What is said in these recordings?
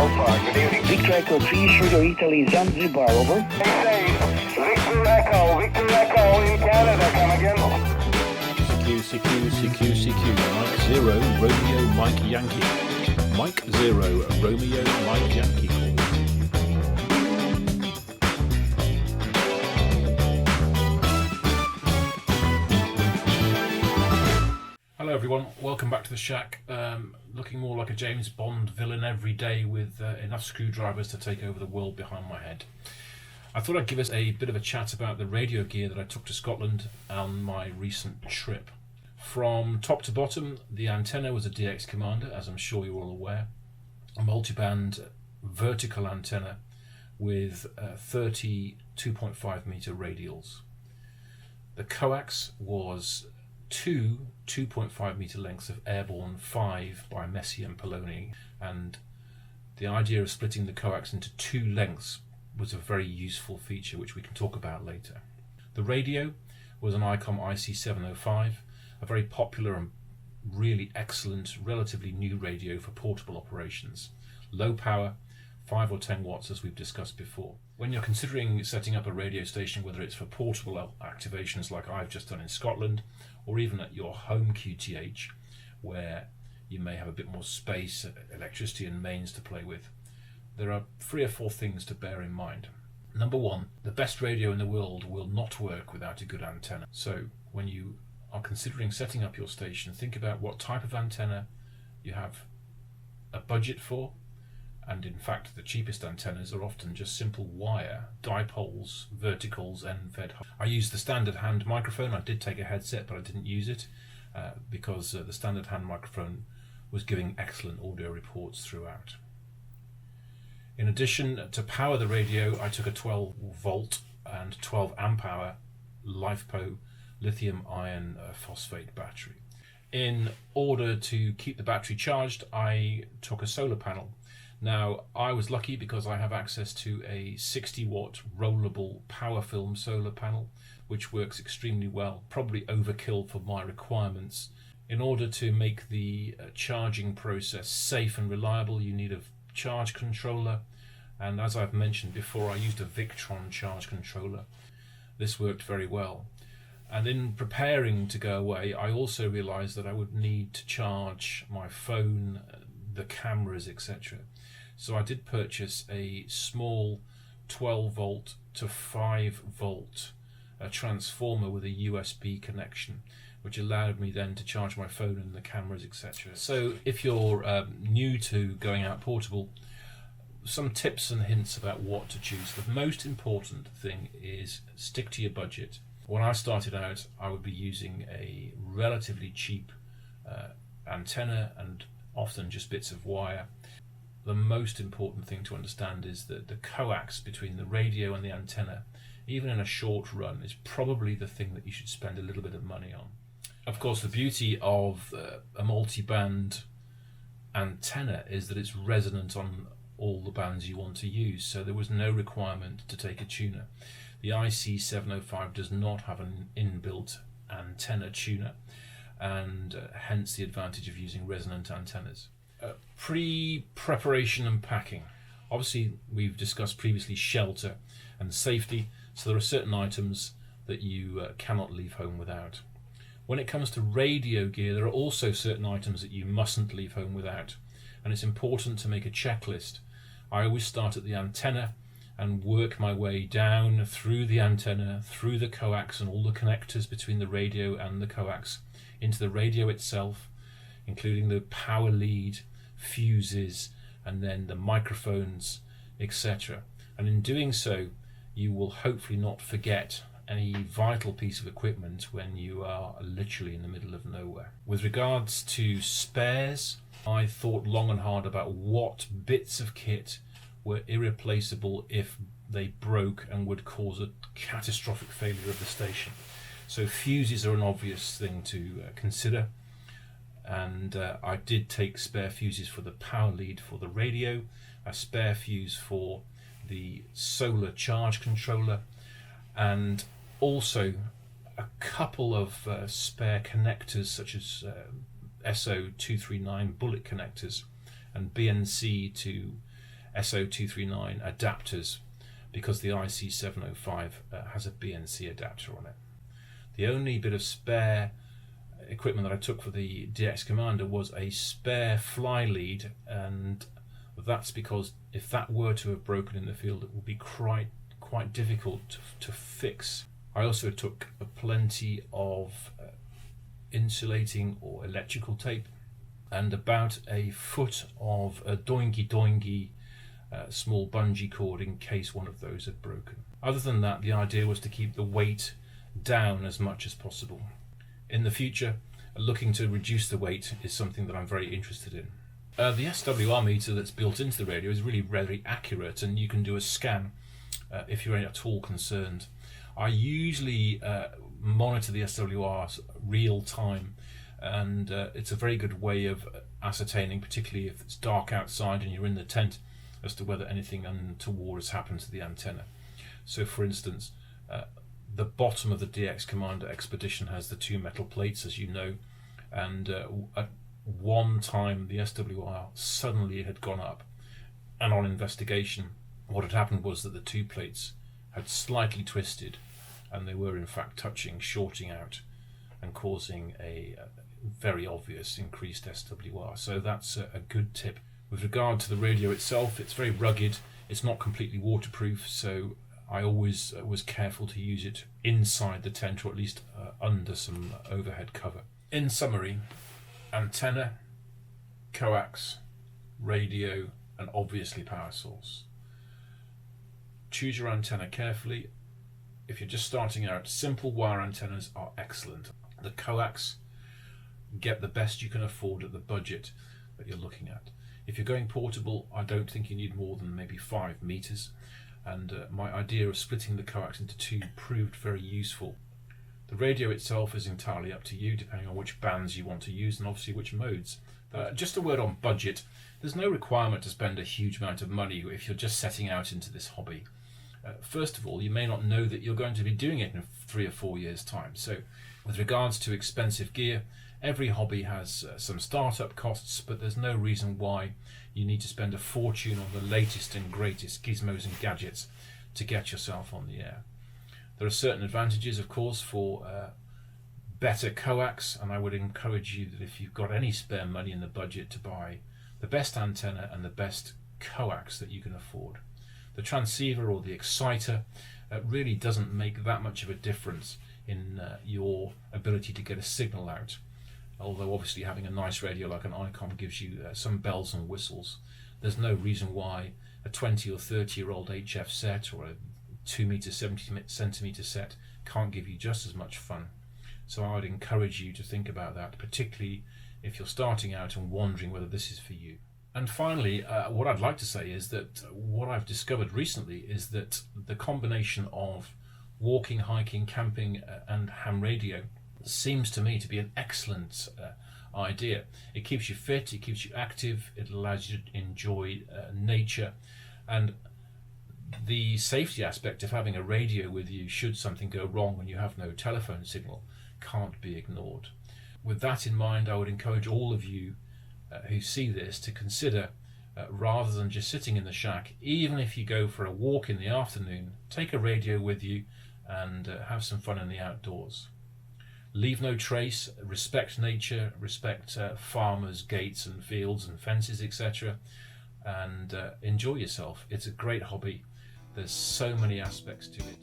Alpha, good evening. Victor Echo 3, Sugar Italy, Zanzibar, over. Victor Echo in Canada, come again. CQ, Mike 0, Romeo, Mike Yankee. Mike 0, Romeo, Mike Yankee calling. Hello everyone, welcome back to the shack. Looking more like a James Bond villain every day with enough screwdrivers to take over the world behind my head. I thought I'd give us a bit of a chat about the radio gear that I took to Scotland on my recent trip. From top to bottom, the antenna was a DX Commander, as I'm sure you're all aware. A multiband vertical antenna with 30 2.5 meter radials. The coax was two 2.5 meter lengths of Airborne 5 by Messi and Poloni, and the idea of splitting the coax into two lengths was a very useful feature which we can talk about later. The radio was an ICOM IC705, a very popular and really excellent, relatively new radio for portable operations. Low power, 5 or 10 watts as we've discussed before. When you're considering setting up a radio station, whether it's for portable activations like I've just done in Scotland, or even at your home QTH, where you may have a bit more space, electricity and mains to play with, there are 3 or 4 things to bear in mind. Number 1, the best radio in the world will not work without a good antenna. So when you are considering setting up your station, think about what type of antenna you have a budget for, and in fact the cheapest antennas are often just simple wire, dipoles, verticals, end-fed. I used the standard hand microphone. I did take a headset but I didn't use it because the standard hand microphone was giving excellent audio reports throughout. In addition, to power the radio, I took a 12 volt and 12 amp hour LiFePO lithium iron phosphate battery. In order to keep the battery charged, I took a solar panel. Now, I was lucky because I have access to a 60 watt rollable power film solar panel, which works extremely well, probably overkill for my requirements. In order to make the charging process safe and reliable, you need a charge controller, and as I've mentioned before, I used a Victron charge controller. This worked very well. And in preparing to go away, I also realized that I would need to charge my phone, the cameras, etc. So I did purchase a small 12 volt to 5 volt transformer with a USB connection, which allowed me then to charge my phone and the cameras, etc. So if you're new to going out portable, some tips and hints about what to choose. The most important thing is stick to your budget. When I started out, I would be using a relatively cheap antenna and often just bits of wire. The most important thing to understand is that the coax between the radio and the antenna, even in a short run, is probably the thing that you should spend a little bit of money on. Of course, the beauty of a multi-band antenna is that it's resonant on all the bands you want to use, so there was no requirement to take a tuner. The IC705 does not have an inbuilt antenna tuner, and hence the advantage of using resonant antennas. Pre-preparation and packing. Obviously, we've discussed previously shelter and safety, so there are certain items that you cannot leave home without. When it comes to radio gear, there are also certain items that you mustn't leave home without, and it's important to make a checklist. I always start at the antenna and work my way down through the antenna, through the coax and all the connectors between the radio and the coax, into the radio itself, including the power lead, fuses, and then the microphones, etc. And in doing so, you will hopefully not forget any vital piece of equipment when you are literally in the middle of nowhere. With regards to spares, I thought long and hard about what bits of kit were irreplaceable if they broke and would cause a catastrophic failure of the station. So fuses are an obvious thing to consider, and I did take spare fuses for the power lead for the radio, a spare fuse for the solar charge controller, and also a couple of spare connectors such as SO239 bullet connectors and BNC to SO239 adapters because the IC705 has a BNC adapter on it. The only bit of spare equipment that I took for the DX Commander was a spare fly lead, and that's because if that were to have broken in the field, it would be quite difficult to fix. I also took plenty of insulating or electrical tape and about a foot of a doingy small bungee cord in case one of those had broken. Other than that, the idea was to keep the weight down as much as possible. In the future, looking to reduce the weight is something that I'm very interested in. The SWR meter that's built into the radio is really very accurate, and you can do a scan if you're at all concerned. I usually monitor the SWR real time, and it's a very good way of ascertaining, particularly if it's dark outside and you're in the tent, as to whether anything untoward has happened to the antenna. So for instance, the bottom of the DX Commander Expedition has the two metal plates, as you know, and at one time the SWR suddenly had gone up, and on investigation what had happened was that the two plates had slightly twisted, and they were in fact touching, shorting out and causing a very obvious increased SWR. So that's a good tip. With regard to the radio itself, it's very rugged, it's not completely waterproof, so I always was careful to use it inside the tent, or at least under some overhead cover. In summary, antenna, coax, radio, and obviously power source. Choose your antenna carefully. If you're just starting out, simple wire antennas are excellent. The coax, get the best you can afford at the budget that you're looking at. If you're going portable, I don't think you need more than maybe 5 meters, and my idea of splitting the coax into 2 proved very useful. The radio itself is entirely up to you, depending on which bands you want to use and obviously which modes. Just a word on budget. There's no requirement to spend a huge amount of money if you're just setting out into this hobby. First of all, you may not know that you're going to be doing it in 3 or 4 years' time. So with regards to expensive gear, every hobby has some startup costs, but there's no reason why you need to spend a fortune on the latest and greatest gizmos and gadgets to get yourself on the air. There are certain advantages, of course, for better coax, and I would encourage you that if you've got any spare money in the budget, to buy the best antenna and the best coax that you can afford. The transceiver or the exciter really doesn't make that much of a difference in your ability to get a signal out. Although obviously having a nice radio like an ICOM gives you some bells and whistles. There's no reason why a 20 or 30 year old HF set or a 2 meter 70 centimeter set can't give you just as much fun. So I would encourage you to think about that, particularly if you're starting out and wondering whether this is for you. And finally, what I'd like to say is that what I've discovered recently is that the combination of walking, hiking, camping and ham radio seems to me to be an excellent idea. It keeps you fit, it keeps you active, it allows you to enjoy nature, and the safety aspect of having a radio with you should something go wrong when you have no telephone signal can't be ignored. With that in mind, I would encourage all of you who see this to consider, rather than just sitting in the shack, even if you go for a walk in the afternoon, take a radio with you and have some fun in the outdoors. Leave no trace, respect nature, respect farmers, gates and fields and fences, etc. and enjoy yourself. It's a great hobby. There's so many aspects to it.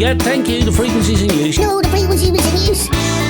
Yeah, thank you. The frequency's in use. No, the frequency was in use.